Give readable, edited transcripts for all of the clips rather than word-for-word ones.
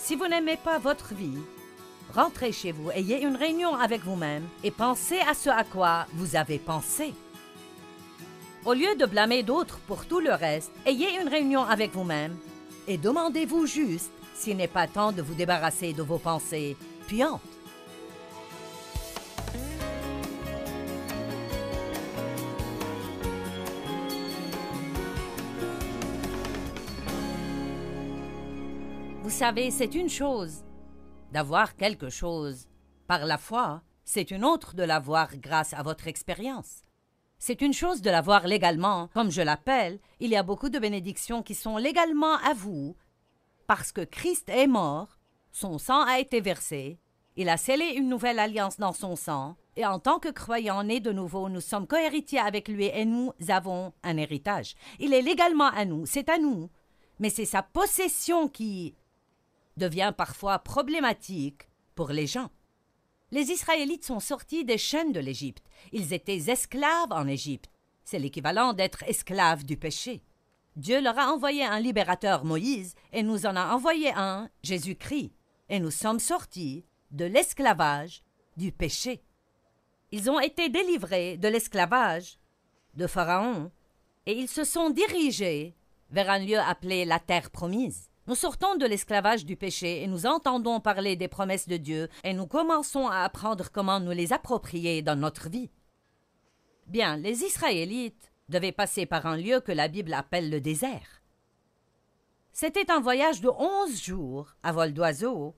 Si vous n'aimez pas votre vie, rentrez chez vous, ayez une réunion avec vous-même et pensez à ce à quoi vous avez pensé. Au lieu de blâmer d'autres pour tout le reste, ayez une réunion avec vous-même et demandez-vous juste s'il n'est pas temps de vous débarrasser de vos pensées puantes. Vous savez, c'est une chose d'avoir quelque chose par la foi, c'est une autre de l'avoir grâce à votre expérience. C'est une chose de l'avoir légalement, comme je l'appelle, il y a beaucoup de bénédictions qui sont légalement à vous, parce que Christ est mort, son sang a été versé, il a scellé une nouvelle alliance dans son sang, et en tant que croyants nés de nouveau, nous sommes cohéritiers avec lui et nous avons un héritage. Il est légalement à nous, c'est à nous, mais c'est sa possession qui devient parfois problématique pour les gens. Les Israélites sont sortis des chaînes de l'Égypte. Ils étaient esclaves en Égypte. C'est l'équivalent d'être esclaves du péché. Dieu leur a envoyé un libérateur, Moïse, et nous en a envoyé un, Jésus-Christ. Et nous sommes sortis de l'esclavage du péché. Ils ont été délivrés de l'esclavage de Pharaon et ils se sont dirigés vers un lieu appelé la terre promise. Nous sortons de l'esclavage du péché et nous entendons parler des promesses de Dieu et nous commençons à apprendre comment nous les approprier dans notre vie. Bien, les Israélites devaient passer par un lieu que la Bible appelle le désert. C'était un voyage de 11 jours à vol d'oiseau,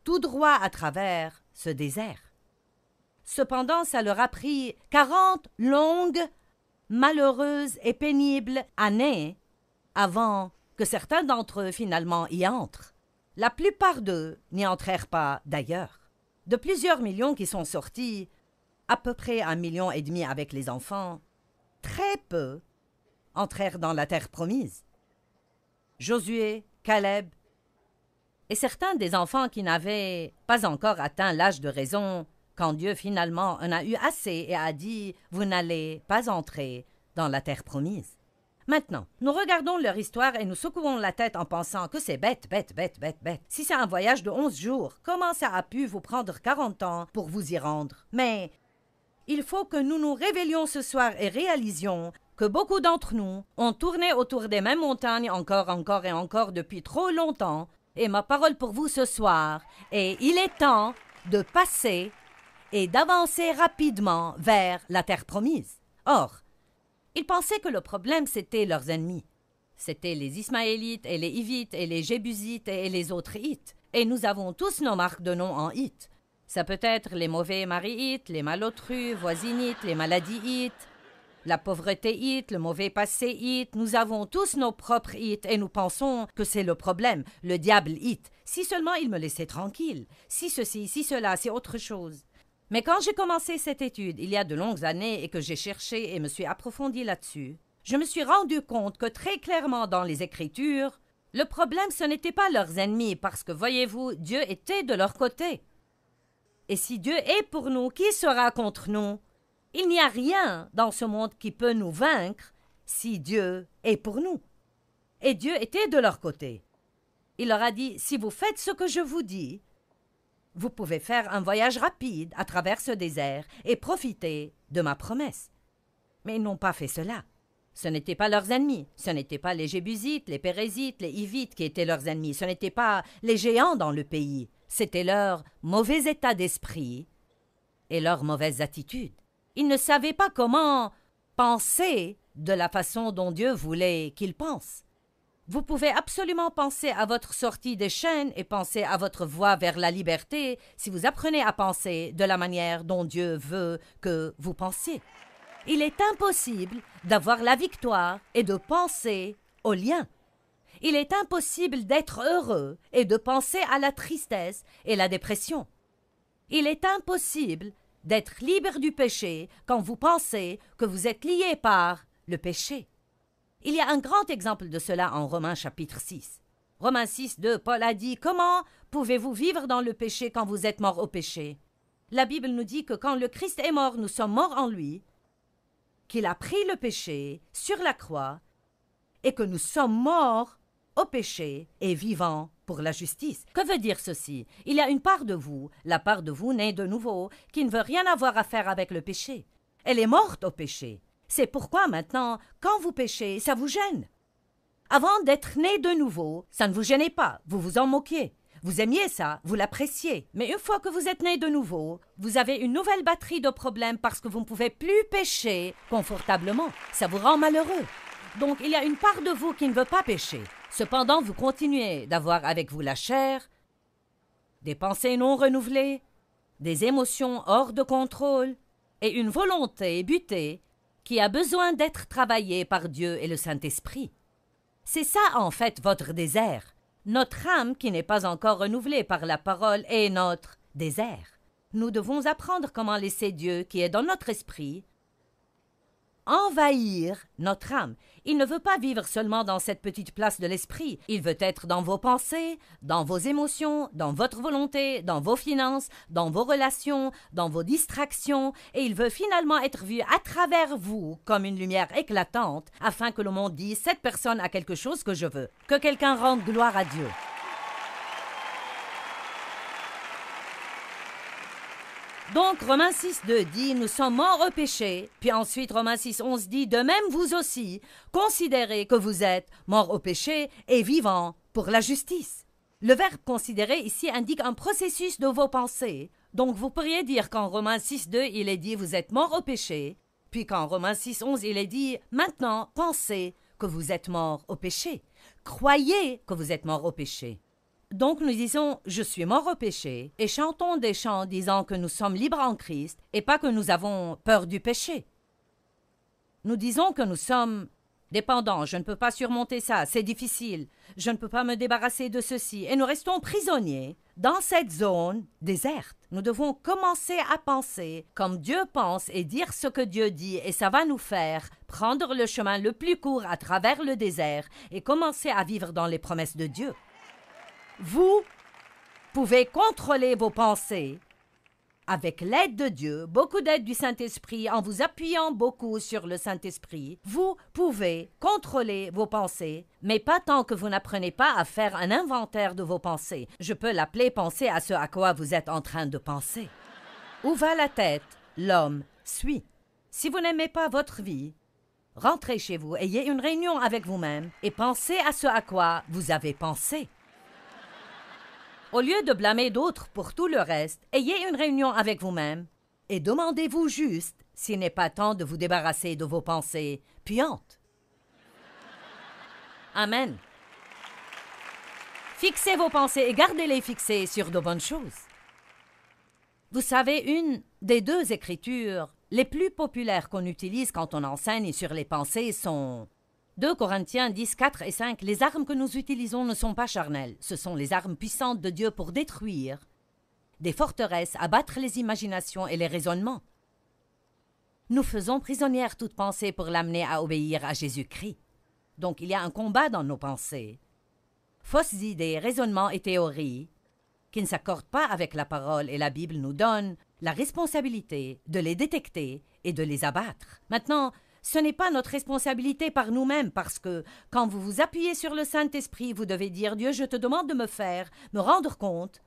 tout droit à travers ce désert. Cependant, ça leur a pris 40 longues, malheureuses et pénibles années avant que certains d'entre eux finalement y entrent. La plupart d'eux n'y entrèrent pas d'ailleurs. De plusieurs millions qui sont sortis, à peu près 1,5 million avec les enfants, très peu entrèrent dans la terre promise. Josué, Caleb et certains des enfants qui n'avaient pas encore atteint l'âge de raison, quand Dieu finalement en a eu assez et a dit « Vous n'allez pas entrer dans la terre promise ». Maintenant, nous regardons leur histoire et nous secouons la tête en pensant que c'est bête. Si c'est un voyage de 11 jours, comment ça a pu vous prendre 40 ans pour vous y rendre? Mais il faut que nous nous réveillions ce soir et réalisions que beaucoup d'entre nous ont tourné autour des mêmes montagnes encore depuis trop longtemps. Et ma parole pour vous ce soir est il est temps de passer et d'avancer rapidement vers la terre promise. Or, ils pensaient que le problème, c'était leurs ennemis. C'étaient les Ismaélites et les Hivites et les Jébusites et les autres Hites. Et nous avons tous nos marques de nom en Hites. Ça peut être les mauvais maris Hites, les malotrus, voisinites, les maladies Hites, la pauvreté Hite, le mauvais passé Hite. Nous avons tous nos propres Hites et nous pensons que c'est le problème, le diable Hite. Si seulement il me laissait tranquille. Si ceci, si cela, c'est autre chose. Mais quand j'ai commencé cette étude, il y a de longues années, et que j'ai cherché et me suis approfondi là-dessus, je me suis rendu compte que très clairement dans les Écritures, le problème ce n'était pas leurs ennemis, parce que, voyez-vous, Dieu était de leur côté. Et si Dieu est pour nous, qui sera contre nous? Il n'y a rien dans ce monde qui peut nous vaincre si Dieu est pour nous. Et Dieu était de leur côté. Il leur a dit, si vous faites ce que je vous dis, vous pouvez faire un voyage rapide à travers ce désert et profiter de ma promesse. Mais ils n'ont pas fait cela. Ce n'étaient pas leurs ennemis. Ce n'étaient pas les Jébusites, les Pérézites, les Hivites qui étaient leurs ennemis. Ce n'étaient pas les géants dans le pays. C'était leur mauvais état d'esprit et leur mauvaise attitude. Ils ne savaient pas comment penser de la façon dont Dieu voulait qu'ils pensent. Vous pouvez absolument penser à votre sortie des chaînes et penser à votre voie vers la liberté si vous apprenez à penser de la manière dont Dieu veut que vous pensiez. Il est impossible d'avoir la victoire et de penser au lien. Il est impossible d'être heureux et de penser à la tristesse et la dépression. Il est impossible d'être libre du péché quand vous pensez que vous êtes lié par le péché. Il y a un grand exemple de cela en Romains chapitre 6. Romains 6, 2, Paul a dit « Comment pouvez-vous vivre dans le péché quand vous êtes mort au péché ?» La Bible nous dit que quand le Christ est mort, nous sommes morts en lui, qu'il a pris le péché sur la croix et que nous sommes morts au péché et vivant pour la justice. Que veut dire ceci? Il y a une part de vous, la part de vous née de nouveau, qui ne veut rien avoir à faire avec le péché. Elle est morte au péché. C'est pourquoi maintenant, quand vous péchez, ça vous gêne. Avant d'être né de nouveau, ça ne vous gênait pas, vous vous en moquiez. Vous aimiez ça, vous l'appréciez. Mais une fois que vous êtes né de nouveau, vous avez une nouvelle batterie de problèmes parce que vous ne pouvez plus pécher confortablement. Ça vous rend malheureux. Donc il y a une part de vous qui ne veut pas pécher. Cependant, vous continuez d'avoir avec vous la chair, des pensées non renouvelées, des émotions hors de contrôle et une volonté butée qui a besoin d'être travaillée par Dieu et le Saint-Esprit. C'est ça en fait votre désert. Notre âme qui n'est pas encore renouvelée par la parole est notre désert. Nous devons apprendre comment laisser Dieu qui est dans notre esprit envahir notre âme. Il ne veut pas vivre seulement dans cette petite place de l'esprit. Il veut être dans vos pensées, dans vos émotions, dans votre volonté, dans vos finances, dans vos relations, dans vos distractions, et il veut finalement être vu à travers vous comme une lumière éclatante, afin que le monde dise « Cette personne a quelque chose que je veux ». Que quelqu'un rende gloire à Dieu. Donc, Romains 6,2 dit « Nous sommes morts au péché ». Puis ensuite, Romains 6,11 dit « De même, vous aussi, considérez que vous êtes morts au péché et vivants pour la justice ». Le verbe « considérer » ici indique un processus de vos pensées. Donc, vous pourriez dire qu'en Romains 6,2, il est dit « Vous êtes morts au péché ». Puis qu'en Romains 6,11, il est dit « Maintenant, pensez que vous êtes morts au péché. Croyez que vous êtes morts au péché. » Donc nous disons « Je suis mort au péché » et chantons des chants disant que nous sommes libres en Christ et pas que nous avons peur du péché. Nous disons que nous sommes dépendants, je ne peux pas surmonter ça, c'est difficile, je ne peux pas me débarrasser de ceci et nous restons prisonniers dans cette zone déserte. Nous devons commencer à penser comme Dieu pense et dire ce que Dieu dit et ça va nous faire prendre le chemin le plus court à travers le désert et commencer à vivre dans les promesses de Dieu. Vous pouvez contrôler vos pensées avec l'aide de Dieu, beaucoup d'aide du Saint-Esprit, en vous appuyant beaucoup sur le Saint-Esprit. Vous pouvez contrôler vos pensées, mais pas tant que vous n'apprenez pas à faire un inventaire de vos pensées. Je peux l'appeler penser à ce à quoi vous êtes en train de penser. Où va la tête, l'homme suit. Si vous n'aimez pas votre vie, rentrez chez vous, ayez une réunion avec vous-même et pensez à ce à quoi vous avez pensé. Au lieu de blâmer d'autres pour tout le reste, ayez une réunion avec vous-même et demandez-vous juste s'il n'est pas temps de vous débarrasser de vos pensées puantes. Amen. Fixez vos pensées et gardez-les fixées sur de bonnes choses. Vous savez, une des deux écritures les plus populaires qu'on utilise quand on enseigne sur les pensées sont 2 Corinthiens 10, 4 et 5, les armes que nous utilisons ne sont pas charnelles. Ce sont les armes puissantes de Dieu pour détruire des forteresses, abattre les imaginations et les raisonnements. Nous faisons prisonnière toute pensée pour l'amener à obéir à Jésus-Christ. Donc il y a un combat dans nos pensées. Fausses idées, raisonnements et théories qui ne s'accordent pas avec la parole et la Bible nous donnent la responsabilité de les détecter et de les abattre. Maintenant, ce n'est pas notre responsabilité par nous-mêmes parce que quand vous vous appuyez sur le Saint-Esprit, vous devez dire « Dieu, je te demande de me rendre compte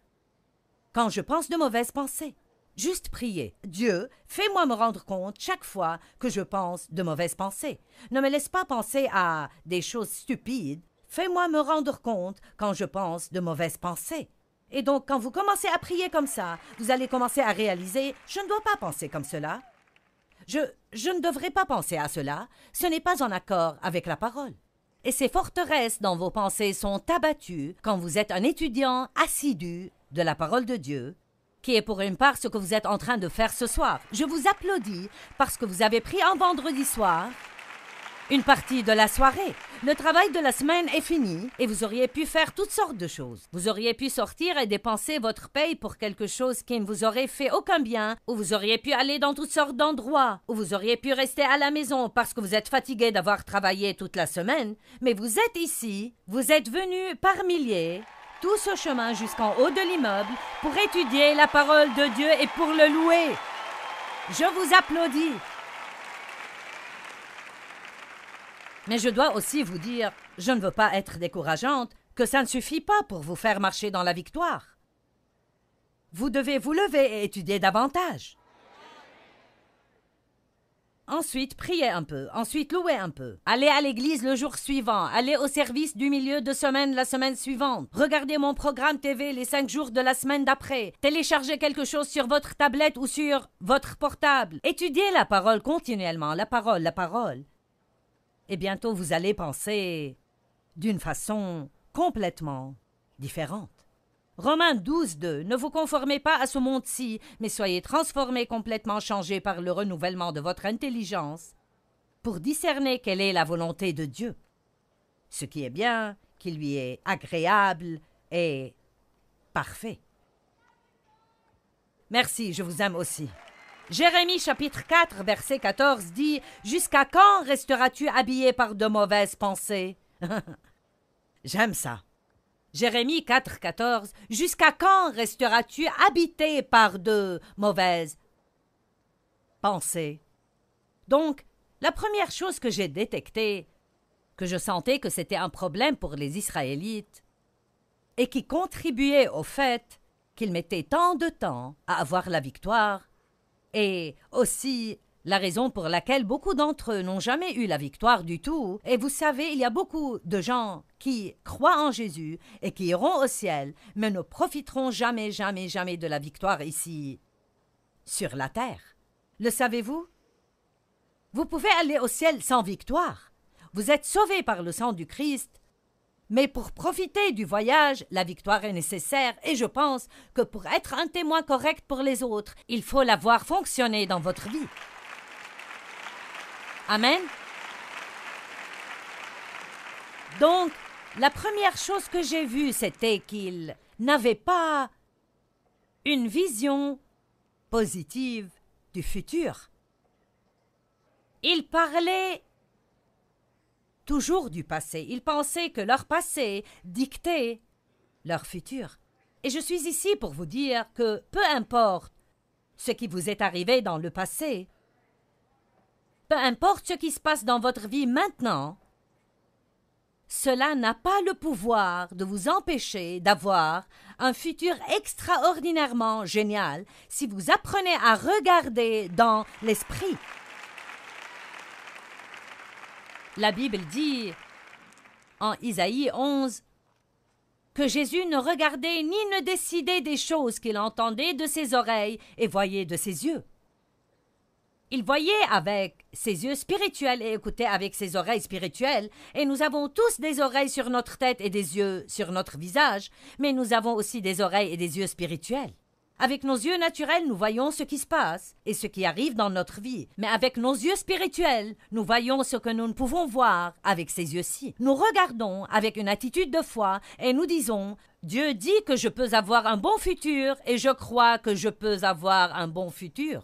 quand je pense de mauvaises pensées. » Juste prier. « Dieu, fais-moi me rendre compte chaque fois que je pense de mauvaises pensées. Ne me laisse pas penser à des choses stupides. Fais-moi me rendre compte quand je pense de mauvaises pensées. » Et donc, quand vous commencez à prier comme ça, vous allez commencer à réaliser « Je ne dois pas penser comme cela. » Je ne devrais pas penser à cela. Ce n'est pas en accord avec la parole. Et ces forteresses dans vos pensées sont abattues quand vous êtes un étudiant assidu de la parole de Dieu, qui est pour une part ce que vous êtes en train de faire ce soir. Je vous applaudis parce que vous avez pris un vendredi soir une partie de la soirée. Le travail de la semaine est fini et vous auriez pu faire toutes sortes de choses. Vous auriez pu sortir et dépenser votre paye pour quelque chose qui ne vous aurait fait aucun bien, ou vous auriez pu aller dans toutes sortes d'endroits, ou vous auriez pu rester à la maison parce que vous êtes fatigué d'avoir travaillé toute la semaine. Mais vous êtes ici, vous êtes venus par milliers, tout ce chemin jusqu'en haut de l'immeuble pour étudier la parole de Dieu et pour le louer. Je vous applaudis. Mais je dois aussi vous dire, je ne veux pas être décourageante, que ça ne suffit pas pour vous faire marcher dans la victoire. Vous devez vous lever et étudier davantage. Ensuite, priez un peu. Ensuite, louez un peu. Allez à l'église le jour suivant. Allez au service du milieu de semaine la semaine suivante. Regardez mon programme TV les 5 jours de la semaine d'après. Téléchargez quelque chose sur votre tablette ou sur votre portable. Étudiez la parole continuellement. La parole. Et bientôt, vous allez penser d'une façon complètement différente. Romains 12:2. Ne vous conformez pas à ce monde-ci, mais soyez transformés, complètement changés par le renouvellement de votre intelligence, pour discerner quelle est la volonté de Dieu, ce qui est bien, qui lui est agréable et parfait. Merci, je vous aime aussi. Jérémie chapitre 4, verset 14 dit « Jusqu'à quand resteras-tu habillé par de mauvaises pensées ?» J'aime ça. Jérémie 4, 14 « Jusqu'à quand resteras-tu habité par de mauvaises pensées ?» Donc, la première chose que j'ai détectée, que je sentais que c'était un problème pour les Israélites, et qui contribuait au fait qu'ils mettaient tant de temps à avoir la victoire, et aussi la raison pour laquelle beaucoup d'entre eux n'ont jamais eu la victoire du tout. Et vous savez, il y a beaucoup de gens qui croient en Jésus et qui iront au ciel, mais ne profiteront jamais de la victoire ici, sur la terre. Le savez-vous? Vous pouvez aller au ciel sans victoire. Vous êtes sauvés par le sang du Christ, mais pour profiter du voyage, la victoire est nécessaire et je pense que pour être un témoin correct pour les autres, il faut la voir fonctionner dans votre vie. Amen. Donc, la première chose que j'ai vue, c'était qu'ils n'avaient pas une vision positive du futur. Ils parlaient toujours du passé. Ils pensaient que leur passé dictait leur futur. Et je suis ici pour vous dire que peu importe ce qui vous est arrivé dans le passé, peu importe ce qui se passe dans votre vie maintenant, cela n'a pas le pouvoir de vous empêcher d'avoir un futur extraordinairement génial si vous apprenez à regarder dans l'esprit. La Bible dit en Isaïe 11 que Jésus ne regardait ni ne décidait des choses qu'il entendait de ses oreilles et voyait de ses yeux. Il voyait avec ses yeux spirituels et écoutait avec ses oreilles spirituelles, et nous avons tous des oreilles sur notre tête et des yeux sur notre visage, mais nous avons aussi des oreilles et des yeux spirituels. Avec nos yeux naturels, nous voyons ce qui se passe et ce qui arrive dans notre vie, mais avec nos yeux spirituels, nous voyons ce que nous ne pouvons voir avec ces yeux-ci. Nous regardons avec une attitude de foi et nous disons « Dieu dit que je peux avoir un bon futur et je crois que je peux avoir un bon futur. »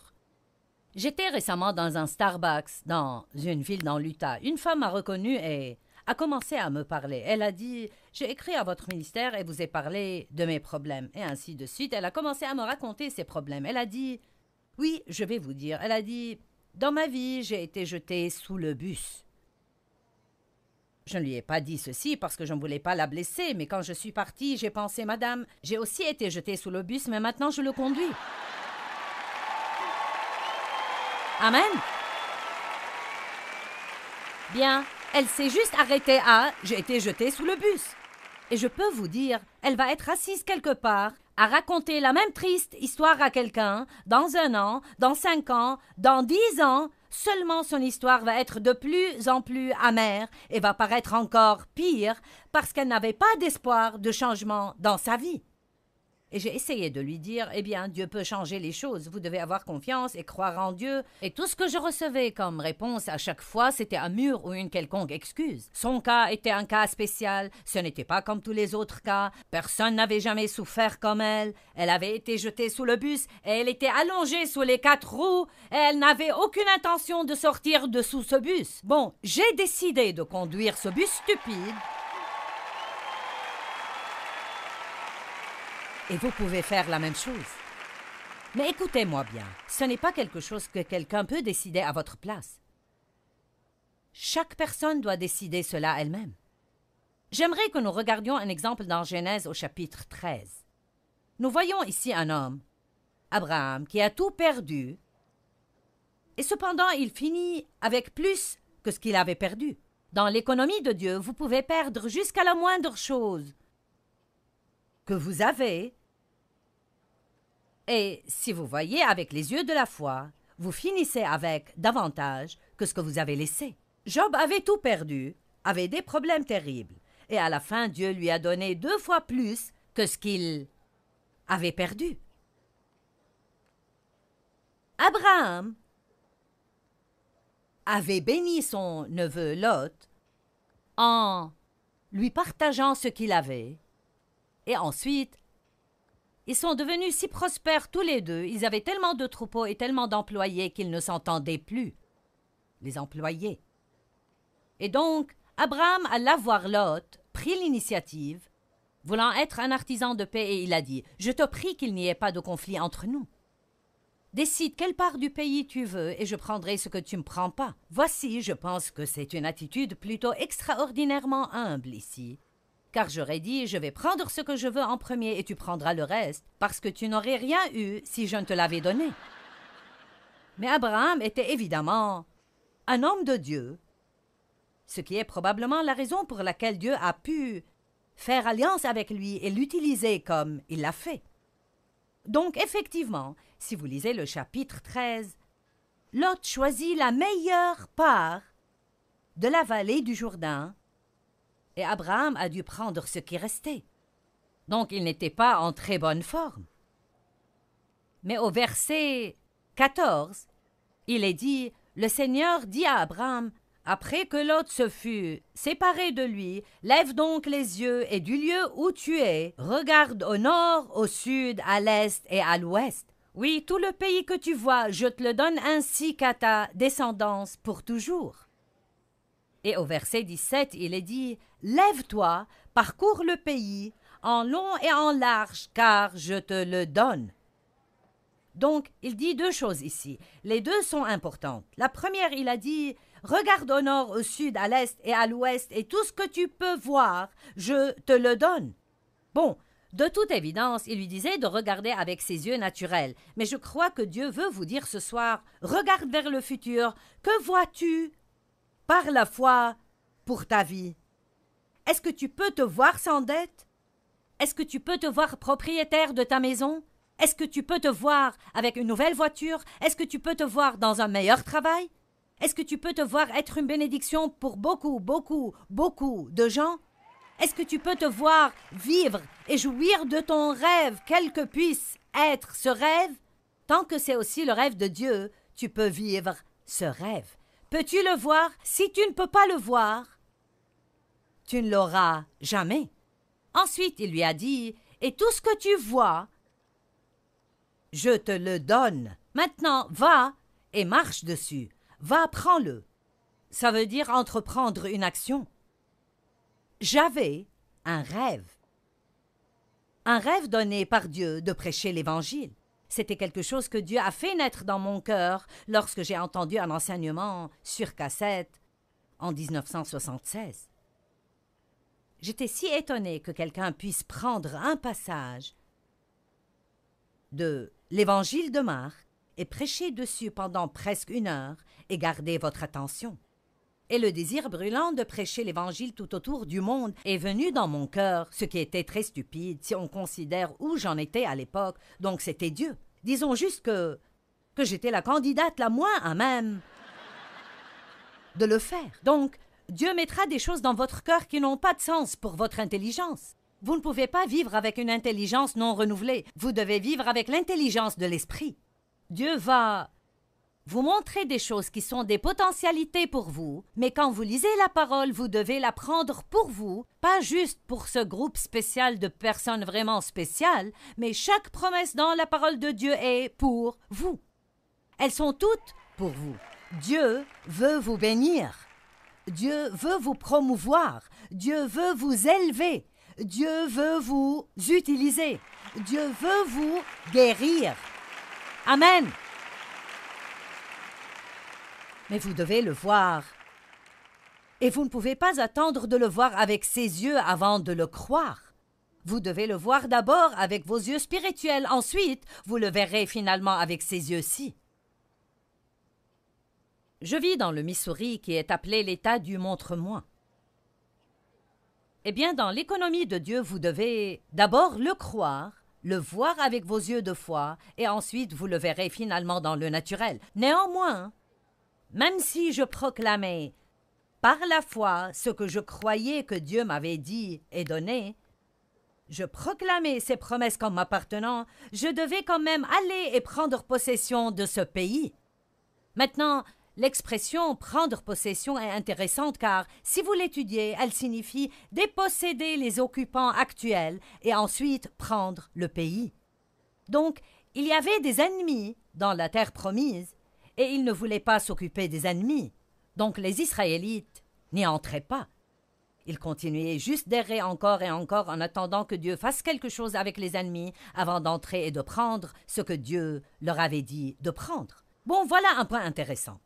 J'étais récemment dans un Starbucks dans une ville dans l'Utah. Une femme m'a reconnue et a commencé à me parler. Elle a dit « J'ai écrit à votre ministère et vous ai parlé de mes problèmes. » Et ainsi de suite. Elle a commencé à me raconter ses problèmes. Elle a dit « Oui, je vais vous dire. » Elle a dit « Dans ma vie, j'ai été jetée sous le bus. » Je ne lui ai pas dit ceci parce que je ne voulais pas la blesser, mais quand je suis partie, j'ai pensé « Madame, j'ai aussi été jetée sous le bus, mais maintenant je le conduis. » Amen. Bien, elle s'est juste arrêtée à « j'ai été jetée sous le bus ». Et je peux vous dire, elle va être assise quelque part à raconter la même triste histoire à quelqu'un dans 1 an, dans 5 ans, dans 10 ans. Seulement son histoire va être de plus en plus amère et va paraître encore pire parce qu'elle n'avait pas d'espoir de changement dans sa vie. Et j'ai essayé de lui dire, eh bien, Dieu peut changer les choses, vous devez avoir confiance et croire en Dieu. Et tout ce que je recevais comme réponse à chaque fois, c'était un mur ou une quelconque excuse. Son cas était un cas spécial, ce n'était pas comme tous les autres cas, personne n'avait jamais souffert comme elle avait été jetée sous le bus et elle était allongée sous les 4 roues et elle n'avait aucune intention de sortir de sous ce bus. Bon, j'ai décidé de conduire ce bus stupide. Et vous pouvez faire la même chose. Mais écoutez-moi bien, ce n'est pas quelque chose que quelqu'un peut décider à votre place. Chaque personne doit décider cela elle-même. J'aimerais que nous regardions un exemple dans Genèse au chapitre 13. Nous voyons ici un homme, Abraham, qui a tout perdu, et cependant il finit avec plus que ce qu'il avait perdu. Dans l'économie de Dieu, vous pouvez perdre jusqu'à la moindre chose que vous avez, et si vous voyez avec les yeux de la foi, vous finissez avec davantage que ce que vous avez laissé. Job avait tout perdu, avait des problèmes terribles, et à la fin, Dieu lui a donné 2 fois plus que ce qu'il avait perdu. Abraham avait béni son neveu Lot en lui partageant ce qu'il avait, et ensuite, ils sont devenus si prospères tous les deux, ils avaient tellement de troupeaux et tellement d'employés qu'ils ne s'entendaient plus, les employés. Et donc, Abraham alla voir Lot, prit l'initiative, voulant être un artisan de paix, et il a dit « Je te prie qu'il n'y ait pas de conflit entre nous. Décide quelle part du pays tu veux, et je prendrai ce que tu ne me prends pas. » Voici, je pense que c'est une attitude plutôt extraordinairement humble ici. Car j'aurais dit, je vais prendre ce que je veux en premier et tu prendras le reste, parce que tu n'aurais rien eu si je ne te l'avais donné. Mais Abraham était évidemment un homme de Dieu, ce qui est probablement la raison pour laquelle Dieu a pu faire alliance avec lui et l'utiliser comme il l'a fait. Donc, effectivement, si vous lisez le chapitre 13, Lot choisit la meilleure part de la vallée du Jourdain, et Abraham a dû prendre ce qui restait. Donc il n'était pas en très bonne forme. Mais au verset 14, il est dit, « Le Seigneur dit à Abraham, après que Lot se fut séparé de lui, lève donc les yeux et du lieu où tu es, regarde au nord, au sud, à l'est et à l'ouest. Oui, tout le pays que tu vois, je te le donne ainsi qu'à ta descendance pour toujours. » Et au verset 17, il est dit, « Lève-toi, parcours le pays, en long et en large, car je te le donne. » Donc, il dit 2 choses ici. Les 2 sont importantes. La première, il a dit, « Regarde au nord, au sud, à l'est et à l'ouest, et tout ce que tu peux voir, je te le donne. » Bon, de toute évidence, il lui disait de regarder avec ses yeux naturels. Mais je crois que Dieu veut vous dire ce soir, « Regarde vers le futur. Que vois-tu par la foi pour ta vie? Est-ce que tu peux te voir sans dette? Est-ce que tu peux te voir propriétaire de ta maison? Est-ce que tu peux te voir avec une nouvelle voiture? Est-ce que tu peux te voir dans un meilleur travail? Est-ce que tu peux te voir être une bénédiction pour beaucoup, beaucoup, beaucoup de gens? Est-ce que tu peux te voir vivre et jouir de ton rêve, quel que puisse être ce rêve? Tant que c'est aussi le rêve de Dieu, tu peux vivre ce rêve. Peux-tu le voir? Si tu ne peux pas le voir, tu ne l'auras jamais. Ensuite, il lui a dit, « Et tout ce que tu vois, je te le donne. Maintenant, va et marche dessus. Va, prends-le. » Ça veut dire entreprendre une action. J'avais un rêve donné par Dieu de prêcher l'Évangile. C'était quelque chose que Dieu a fait naître dans mon cœur lorsque j'ai entendu un enseignement sur cassette en 1976. J'étais si étonnée que quelqu'un puisse prendre un passage de l'Évangile de Marc et prêcher dessus pendant presque 1 heure et garder votre attention. Et le désir brûlant de prêcher l'Évangile tout autour du monde est venu dans mon cœur, ce qui était très stupide si on considère où j'en étais à l'époque, donc c'était Dieu. Disons juste que j'étais la candidate la moins à même de le faire. Donc, Dieu mettra des choses dans votre cœur qui n'ont pas de sens pour votre intelligence. Vous ne pouvez pas vivre avec une intelligence non renouvelée. Vous devez vivre avec l'intelligence de l'esprit. Dieu va vous montrer des choses qui sont des potentialités pour vous, mais quand vous lisez la parole, vous devez la prendre pour vous, pas juste pour ce groupe spécial de personnes vraiment spéciales, mais chaque promesse dans la parole de Dieu est pour vous. Elles sont toutes pour vous. Dieu veut vous bénir. Dieu veut vous promouvoir. Dieu veut vous élever. Dieu veut vous utiliser. Dieu veut vous guérir. Amen. Mais vous devez le voir Et vous ne pouvez pas attendre de le voir avec ses yeux avant de le croire. Vous devez le voir d'abord avec vos yeux spirituels, ensuite vous le verrez finalement avec ses yeux-ci. Je vis dans le Missouri qui est appelé l'État du montre-moi. Eh bien, dans l'économie de Dieu, vous devez d'abord le croire, le voir avec vos yeux de foi, et ensuite vous le verrez finalement dans le naturel. Néanmoins, même si je proclamais par la foi ce que je croyais que Dieu m'avait dit et donné, je proclamais ces promesses comme m'appartenant, je devais quand même aller et prendre possession de ce pays. Maintenant, l'expression « prendre possession » est intéressante car, si vous l'étudiez, elle signifie déposséder les occupants actuels et ensuite prendre le pays. Donc, il y avait des ennemis dans la terre promise et ils ne voulaient pas s'occuper des ennemis. Donc les Israélites n'y entraient pas. Ils continuaient juste d'errer encore et encore en attendant que Dieu fasse quelque chose avec les ennemis avant d'entrer et de prendre ce que Dieu leur avait dit de prendre. Bon, voilà un point intéressant.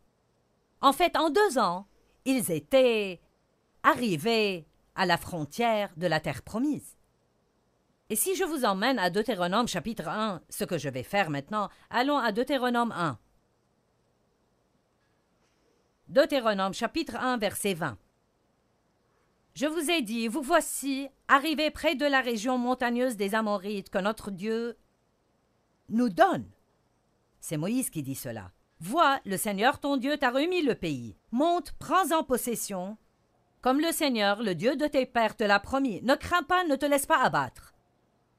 En fait, en 2 ans, ils étaient arrivés à la frontière de la terre promise. Et si je vous emmène à Deutéronome chapitre 1, ce que je vais faire maintenant, allons à Deutéronome 1. Deutéronome chapitre 1, verset 20. Je vous ai dit, vous voici, arrivés près de la région montagneuse des Amorites que notre Dieu nous donne. C'est Moïse qui dit cela. Vois, le Seigneur ton Dieu t'a remis le pays. Monte, prends-en possession. Comme le Seigneur, le Dieu de tes pères, te l'a promis. Ne crains pas, ne te laisse pas abattre.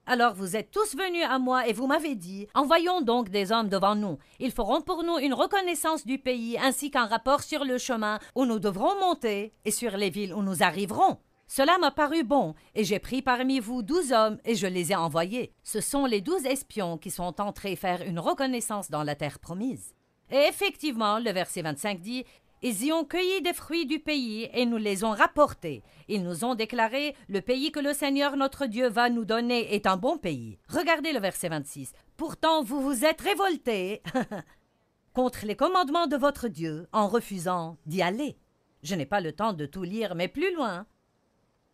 Alors vous êtes tous venus à moi et vous m'avez dit, envoyons donc des hommes devant nous. Ils feront pour nous une reconnaissance du pays ainsi qu'un rapport sur le chemin où nous devrons monter et sur les villes où nous arriverons. Cela m'a paru bon, et j'ai pris parmi vous 12 hommes et je les ai envoyés. Ce sont les 12 espions qui sont entrés faire une reconnaissance dans la terre promise. Et effectivement, le verset 25 dit, ils y ont cueilli des fruits du pays et nous les ont rapportés. Ils nous ont déclaré, le pays que le Seigneur notre Dieu va nous donner est un bon pays. Regardez le verset 26. Pourtant, vous vous êtes révoltés contre les commandements de votre Dieu en refusant d'y aller. Je n'ai pas le temps de tout lire, mais plus loin.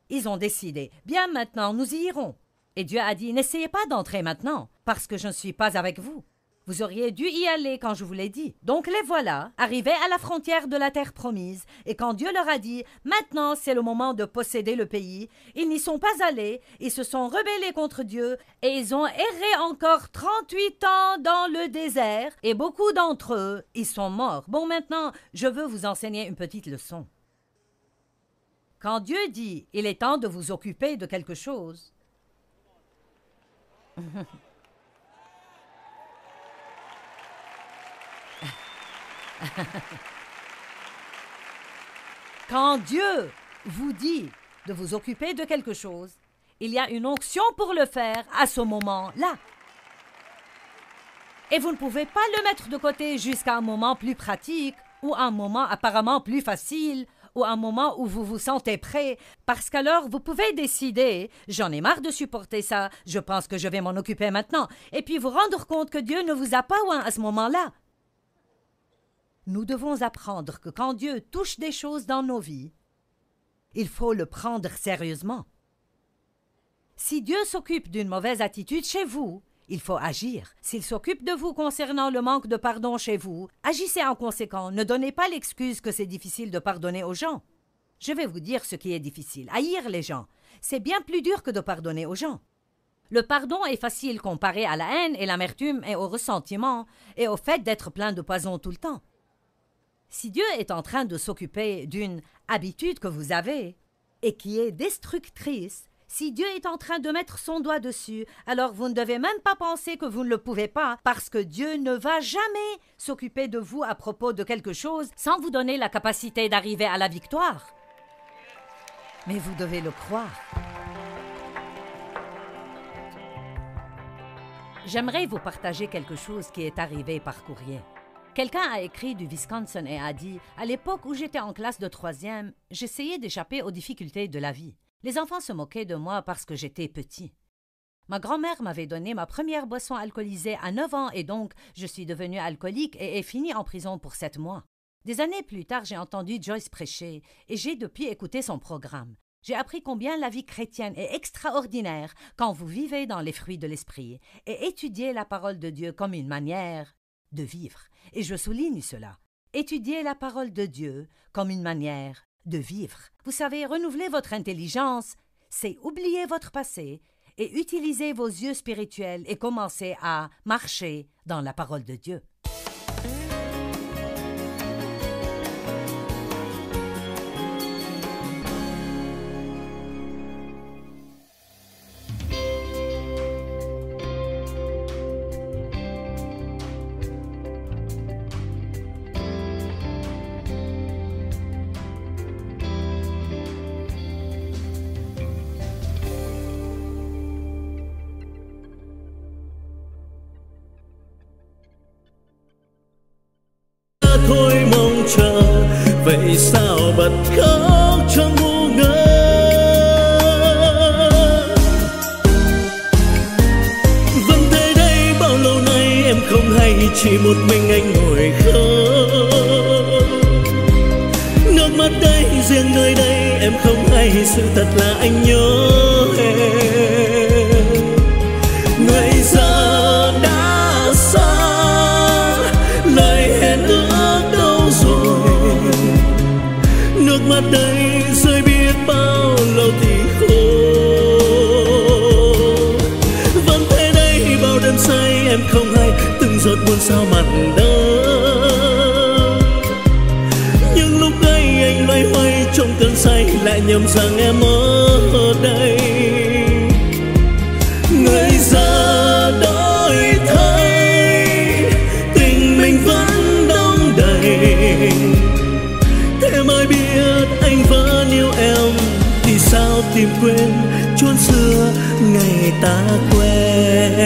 Ils ont décidé, bien maintenant, nous y irons. Et Dieu a dit, n'essayez pas d'entrer maintenant, parce que je ne suis pas avec vous. Vous auriez dû y aller quand je vous l'ai dit. Donc les voilà, arrivés à la frontière de la terre promise, et quand Dieu leur a dit « Maintenant, c'est le moment de posséder le pays », ils n'y sont pas allés, ils se sont rebellés contre Dieu, et ils ont erré encore 38 ans dans le désert, et beaucoup d'entre eux, ils sont morts. Bon, maintenant, je veux vous enseigner une petite leçon. Quand Dieu dit « Il est temps de vous occuper de quelque chose », quand Dieu vous dit de vous occuper de quelque chose, il y a une onction pour le faire à ce moment-là. Et vous ne pouvez pas le mettre de côté jusqu'à un moment plus pratique ou un moment apparemment plus facile ou un moment où vous vous sentez prêt, parce qu'alors vous pouvez décider « J'en ai marre de supporter ça, je pense que je vais m'en occuper maintenant » et puis vous rendre compte que Dieu ne vous a pas oint à ce moment-là. Nous devons apprendre que quand Dieu touche des choses dans nos vies, il faut le prendre sérieusement. Si Dieu s'occupe d'une mauvaise attitude chez vous, il faut agir. S'il s'occupe de vous concernant le manque de pardon chez vous, agissez en conséquent. Ne donnez pas l'excuse que c'est difficile de pardonner aux gens. Je vais vous dire ce qui est difficile. Haïr les gens, c'est bien plus dur que de pardonner aux gens. Le pardon est facile comparé à la haine et l'amertume et au ressentiment et au fait d'être plein de poison tout le temps. Si Dieu est en train de s'occuper d'une habitude que vous avez et qui est destructrice, si Dieu est en train de mettre son doigt dessus, alors vous ne devez même pas penser que vous ne le pouvez pas, parce que Dieu ne va jamais s'occuper de vous à propos de quelque chose sans vous donner la capacité d'arriver à la victoire. Mais vous devez le croire. J'aimerais vous partager quelque chose qui est arrivé par courrier. Quelqu'un a écrit du Wisconsin et a dit « À l'époque où j'étais en classe de 3e, j'essayais d'échapper aux difficultés de la vie. Les enfants se moquaient de moi parce que j'étais petit. Ma grand-mère m'avait donné ma première boisson alcoolisée à 9 ans et donc je suis devenu alcoolique et ai fini en prison pour 7 mois. Des années plus tard, j'ai entendu Joyce prêcher et j'ai depuis écouté son programme. J'ai appris combien la vie chrétienne est extraordinaire quand vous vivez dans les fruits de l'esprit et étudiez la parole de Dieu comme une manière de vivre. Et je souligne cela. Étudiez la parole de Dieu comme une manière de vivre. Vous savez, renouveler votre intelligence, c'est oublier votre passé et utiliser vos yeux spirituels et commencer à marcher dans la parole de Dieu. Thôi mong chờ, vậy sao bật khóc trong ngu ngơ. Vẫn thế đây bao lâu nay em không hay, chỉ một mình anh ngồi khóc. Nước mắt đây riêng nơi đây em không hay, sự thật là anh nhớ em. Người giờ đã xa, lời hẹn ước đâu rồi. Nước mắt đây rơi biết bao lâu thì khô. Vẫn thế đây bao đêm say em không hay, từng giọt buồn sao mặn đắng. Nhưng lúc ấy anh loay hoay trong cơn say, lại nhầm rằng em ở đây. Người giờ đổi thay, tình mình vẫn đong đầy. Thế mới biết anh vẫn yêu em, thì sao tìm quên chốn xưa ngày ta quen.